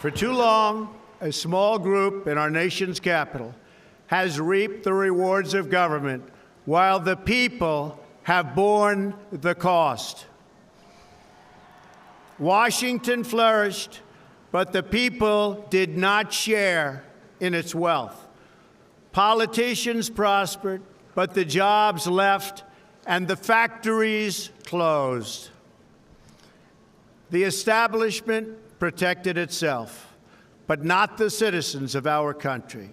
For too long, a small group in our nation's capital has reaped the rewards of government while the people have borne the cost. Washington flourished, but the people did not share in its wealth. Politicians prospered, but the jobs left and the factories closed. The establishment protected itself, but not the citizens of our country.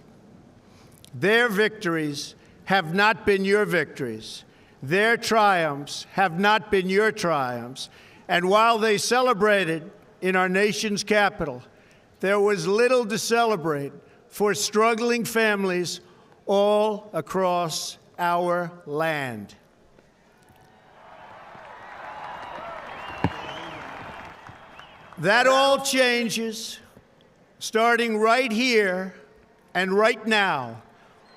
Their victories have not been your victories. Their triumphs have not been your triumphs. And while they celebrated in our nation's capital, there was little to celebrate for struggling families all across our land. That all changes starting right here and right now,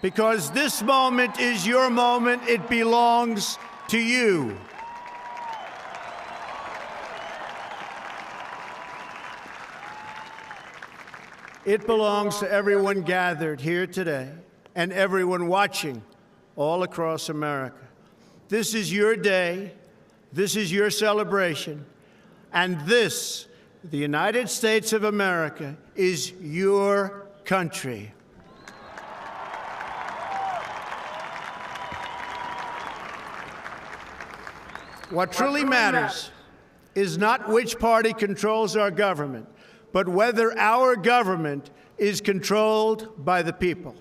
because this moment is your moment. It belongs to you. It belongs to everyone gathered here today and everyone watching all across America. This is your day. This is your celebration. And this, the United States of America, is your country. What truly matters is not which party controls our government, but whether our government is controlled by the people.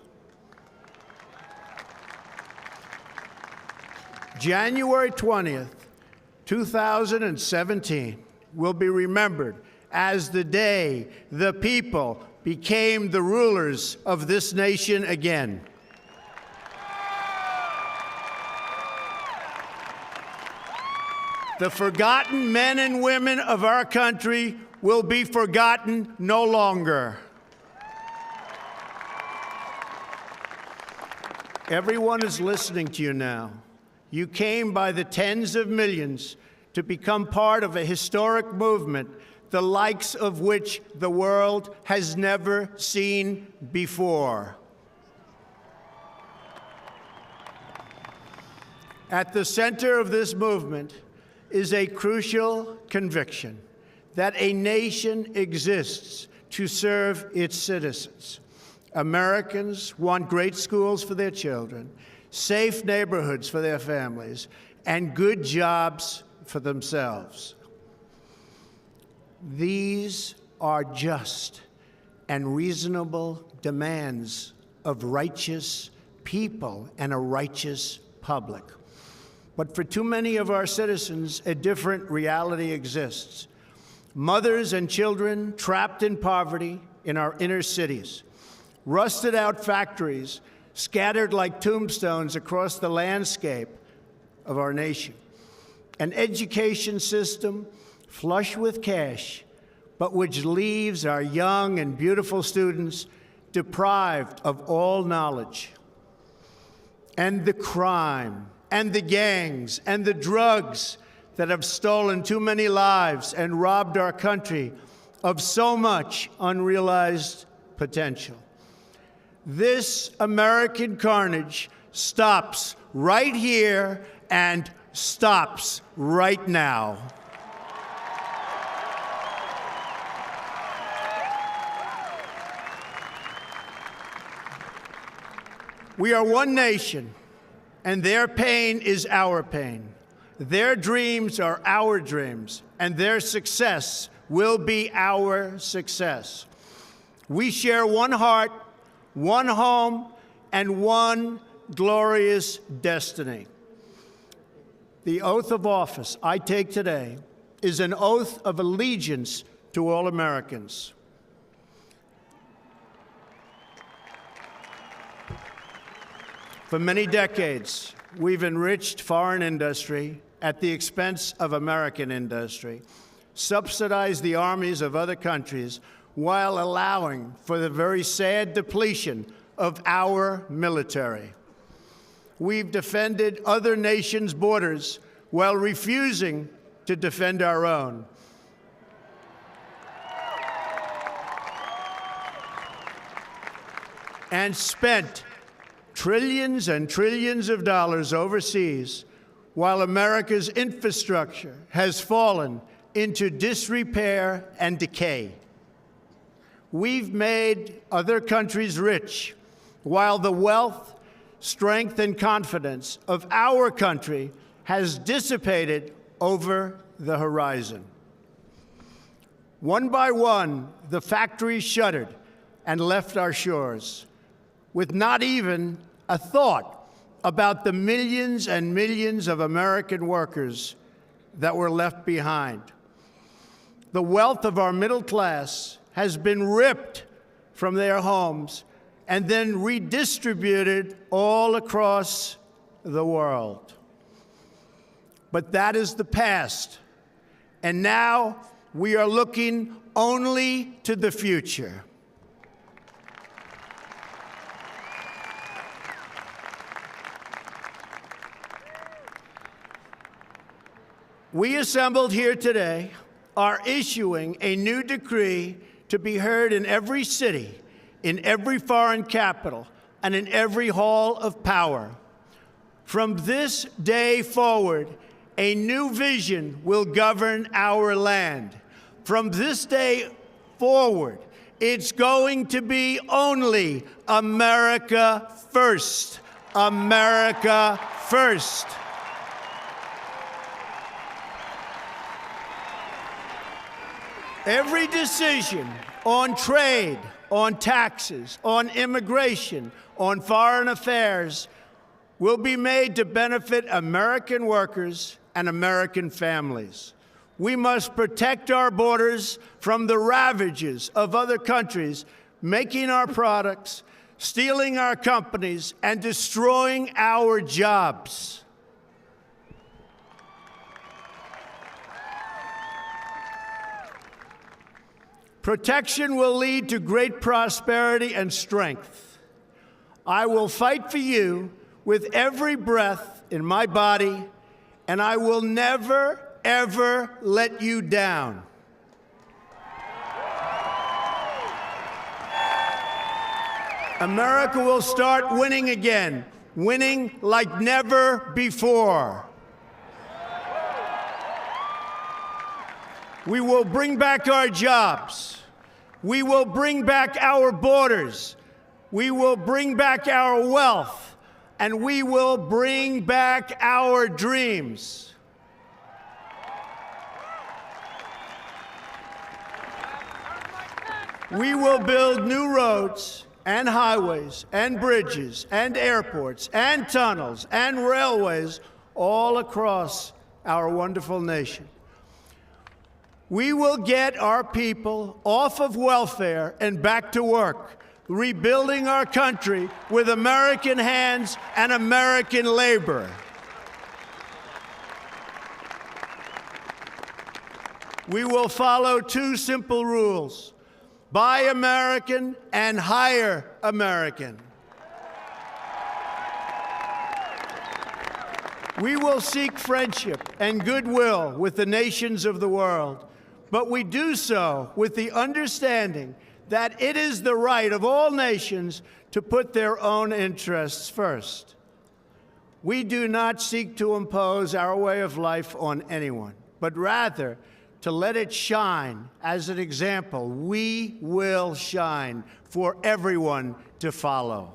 January 20th, 2017 will be remembered as the day the people became the rulers of this nation again. The forgotten men and women of our country will be forgotten no longer. Everyone is listening to you now. You came by the tens of millions to become part of a historic movement, the likes of which the world has never seen before. At the center of this movement is a crucial conviction that a nation exists to serve its citizens. Americans want great schools for their children, safe neighborhoods for their families, and good jobs for themselves. These are just and reasonable demands of righteous people and a righteous public. But for too many of our citizens, a different reality exists. Mothers and children trapped in poverty in our inner cities, rusted out factories scattered like tombstones across the landscape of our nation, an education system flush with cash, but which leaves our young and beautiful students deprived of all knowledge. And the crime, and the gangs, and the drugs that have stolen too many lives and robbed our country of so much unrealized potential. This American carnage stops right here and stops right now. We are one nation, and their pain is our pain. Their dreams are our dreams, and their success will be our success. We share one heart, one home, and one glorious destiny. The oath of office I take today is an oath of allegiance to all Americans. For many decades, we've enriched foreign industry at the expense of American industry, subsidized the armies of other countries while allowing for the very sad depletion of our military. We've defended other nations' borders while refusing to defend our own. and spent trillions and trillions of dollars overseas, while America's infrastructure has fallen into disrepair and decay. We've made other countries rich, while the wealth, strength, and confidence of our country has dissipated over the horizon. One by one, the factories shuttered and left our shores, with not even a thought about the millions and millions of American workers that were left behind. The wealth of our middle class has been ripped from their homes and then redistributed all across the world. But that is the past, and now we are looking only to the future. We assembled here today are issuing a new decree to be heard in every city, in every foreign capital, and in every hall of power. From this day forward, a new vision will govern our land. From this day forward, it's going to be only America first. America first. Every decision on trade, on taxes, on immigration, on foreign affairs will be made to benefit American workers and American families. We must protect our borders from the ravages of other countries making our products, stealing our companies, and destroying our jobs. Protection will lead to great prosperity and strength. I will fight for you with every breath in my body, and I will never, ever let you down. America will start winning again, winning like never before. We will bring back our jobs. We will bring back our borders. We will bring back our wealth. And we will bring back our dreams. We will build new roads and highways and bridges and airports and tunnels and railways all across our wonderful nation. We will get our people off of welfare and back to work, rebuilding our country with American hands and American labor. We will follow two simple rules: buy American and hire American. We will seek friendship and goodwill with the nations of the world, but we do so with the understanding that it is the right of all nations to put their own interests first. We do not seek to impose our way of life on anyone, but rather to let it shine as an example. We will shine for everyone to follow.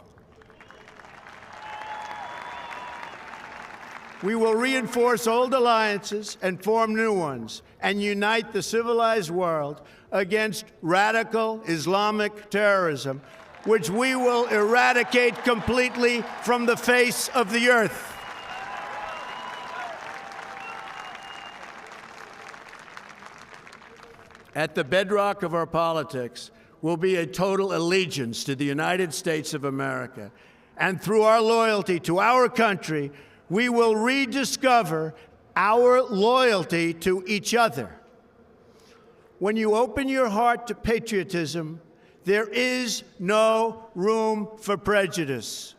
We will reinforce old alliances and form new ones and unite the civilized world against radical Islamic terrorism, which we will eradicate completely from the face of the earth. At the bedrock of our politics will be a total allegiance to the United States of America. And through our loyalty to our country, we will rediscover our loyalty to each other. When you open your heart to patriotism, there is no room for prejudice.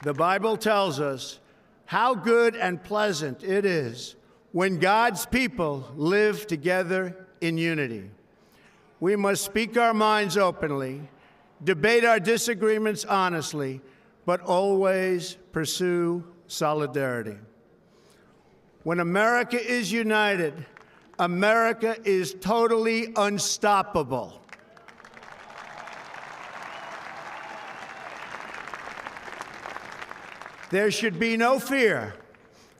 The Bible tells us how good and pleasant it is when God's people live together in unity. We must speak our minds openly, debate our disagreements honestly, but always pursue solidarity. When America is united, America is totally unstoppable. There should be no fear.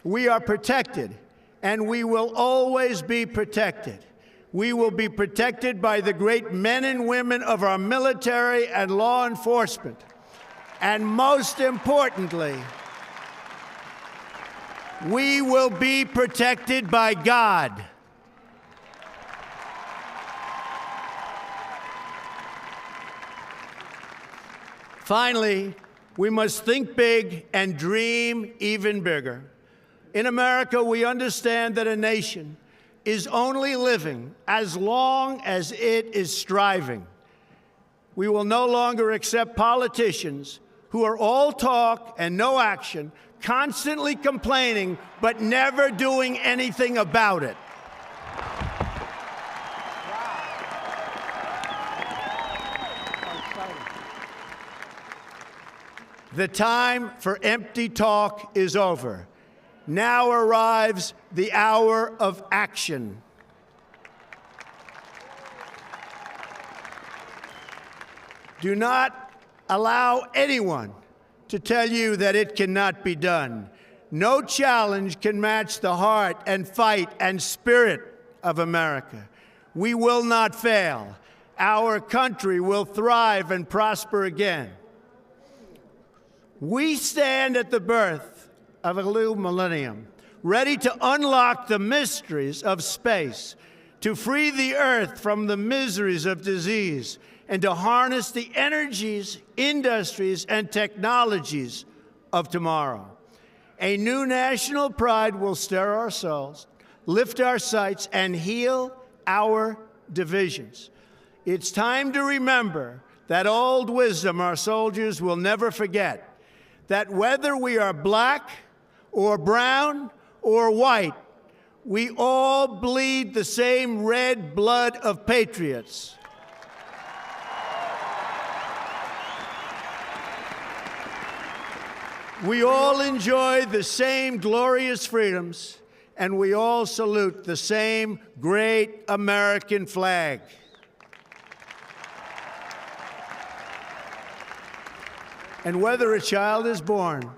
We are protected, and we will always be protected. We will be protected by the great men and women of our military and law enforcement. And most importantly, we will be protected by God. Finally, we must think big and dream even bigger. In America, we understand that a nation is only living as long as it is striving. We will no longer accept politicians who are all talk and no action, constantly complaining but never doing anything about it. The time for empty talk is over. Now arrives the hour of action. Do not allow anyone to tell you that it cannot be done. No challenge can match the heart and fight and spirit of America. We will not fail. Our country will thrive and prosper again. We stand at the birth of a new millennium, ready to unlock the mysteries of space, to free the earth from the miseries of disease, and to harness the energies, industries, and technologies of tomorrow. A new national pride will stir our souls, lift our sights, and heal our divisions. It's time to remember that old wisdom our soldiers will never forget, that whether we are black or brown or white, we all bleed the same red blood of patriots. We all enjoy the same glorious freedoms, and we all salute the same great American flag. And whether a child is born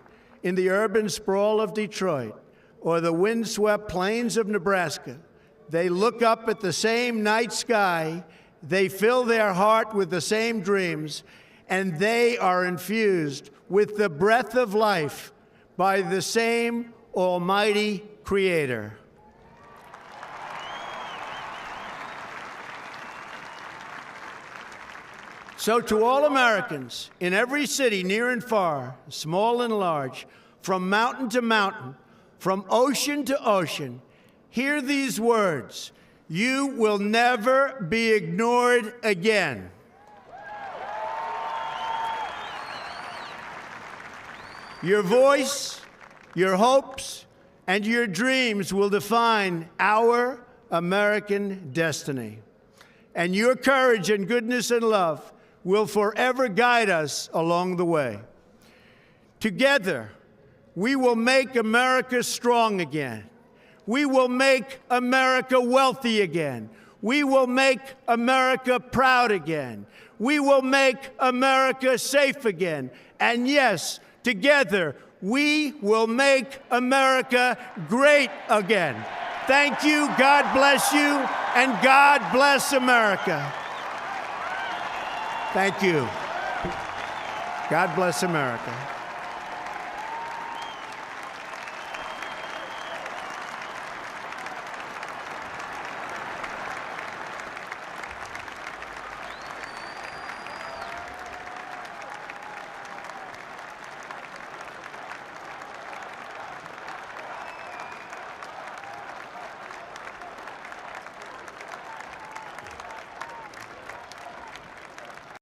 in the urban sprawl of Detroit or the windswept plains of Nebraska, they look up at the same night sky, they fill their heart with the same dreams, and they are infused with the breath of life by the same almighty Creator. So to all Americans in every city, near and far, small and large, from mountain to mountain, from ocean to ocean, hear these words: you will never be ignored again. Your voice, your hopes, and your dreams will define our American destiny. And your courage and goodness and love will forever guide us along the way. Together, we will make America strong again. We will make America wealthy again. We will make America proud again. We will make America safe again. And yes, together, we will make America great again. Thank you, God bless you, and God bless America. Thank you. God bless America.